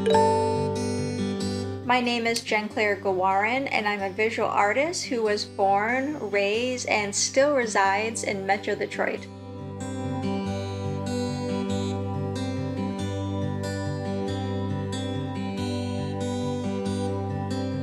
My name is JenClare Gawaran, and I'm a visual artist who was born, raised, and still resides in Metro Detroit.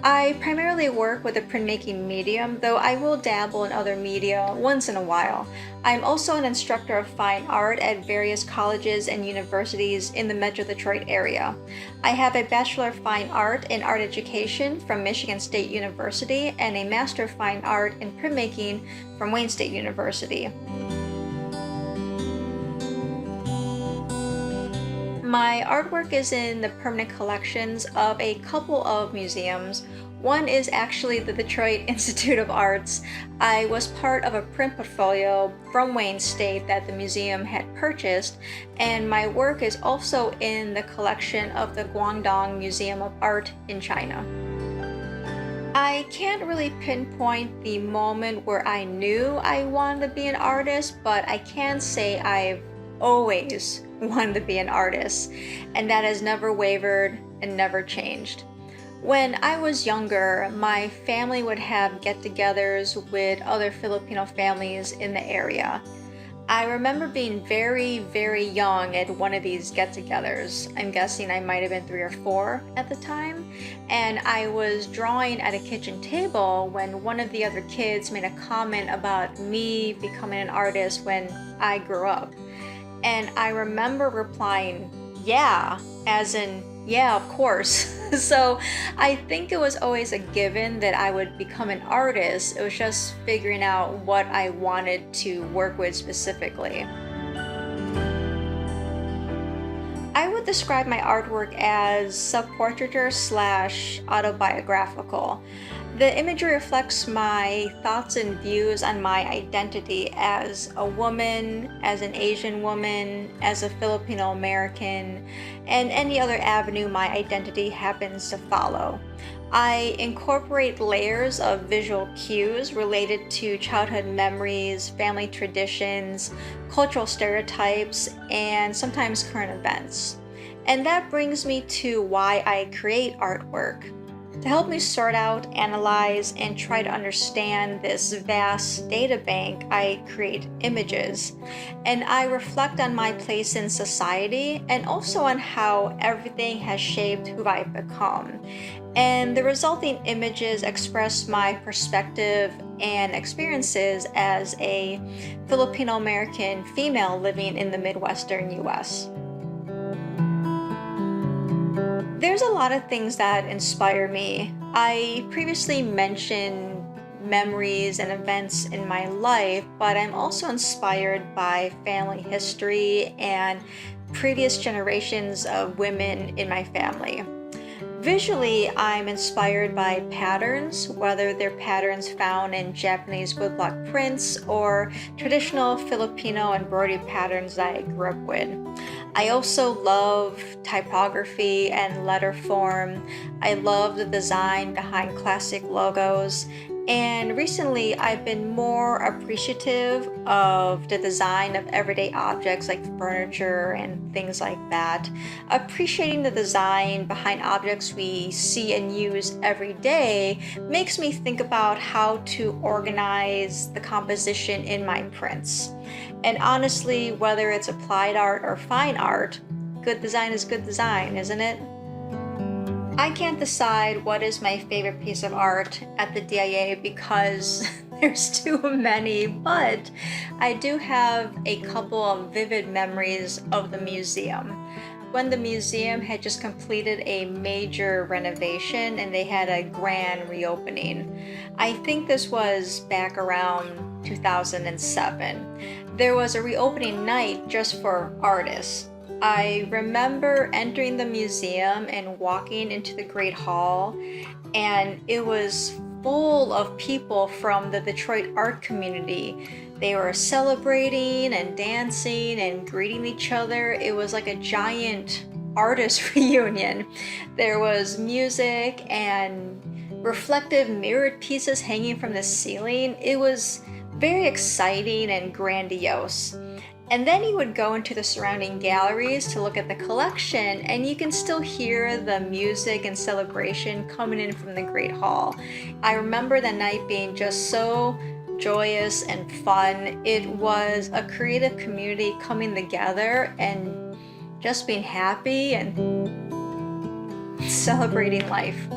I primarily work with the printmaking medium, though I will dabble in other media once in a while. I'm also an instructor of fine art at various colleges and universities in the Metro Detroit area. I have a Bachelor of Fine Art in Art Education from Michigan State University and a Master of Fine Art in Printmaking from Wayne State University. My artwork is in the permanent collections of a couple of museums. One is actually the Detroit Institute of Arts. I was part of a print portfolio from Wayne State that the museum had purchased, and my work is also in the collection of the Guangdong Museum of Art in China. I can't really pinpoint the moment where I knew I wanted to be an artist, but I can say I've always wanted to be an artist, and that has never wavered and never changed. When I was younger, my family would have get-togethers with other Filipino families in the area. I remember being very, very young at one of these get-togethers. I'm guessing I might have been 3 or 4 at the time, and I was drawing at a kitchen table when one of the other kids made a comment about me becoming an artist when I grew up. And I remember replying, yeah, as in, yeah, of course. So I think it was always a given that I would become an artist. It was just figuring out what I wanted to work with specifically. I would describe my artwork as self-portraiture / autobiographical. The imagery reflects my thoughts and views on my identity as a woman, as an Asian woman, as a Filipino American, and any other avenue my identity happens to follow. I incorporate layers of visual cues related to childhood memories, family traditions, cultural stereotypes, and sometimes current events. And that brings me to why I create artwork. To help me sort out, analyze, and try to understand this vast data bank, I create images. And I reflect on my place in society and also on how everything has shaped who I've become. And the resulting images express my perspective and experiences as a Filipino American female living in the Midwestern US. There's a lot of things that inspire me. I previously mentioned memories and events in my life, but I'm also inspired by family history and previous generations of women in my family. Visually, I'm inspired by patterns, whether they're patterns found in Japanese woodblock prints or traditional Filipino embroidery patterns that I grew up with. I also love typography and letter form. I love the design behind classic logos. And recently, I've been more appreciative of the design of everyday objects like furniture and things like that. Appreciating the design behind objects we see and use every day makes me think about how to organize the composition in my prints. And honestly, whether it's applied art or fine art, good design is good design, isn't it? I can't decide what is my favorite piece of art at the DIA because there's too many, but I do have a couple of vivid memories of the museum. When the museum had just completed a major renovation and they had a grand reopening. I think this was back around 2007. There was a reopening night just for artists. I remember entering the museum and walking into the Great Hall, and it was full of people from the Detroit art community. They were celebrating and dancing and greeting each other. It was like a giant artist reunion. There was music and reflective mirrored pieces hanging from the ceiling. It was very exciting and grandiose. And then you would go into the surrounding galleries to look at the collection, and you can still hear the music and celebration coming in from the Great Hall. I remember the night being just so joyous and fun. It was a creative community coming together and just being happy and celebrating life.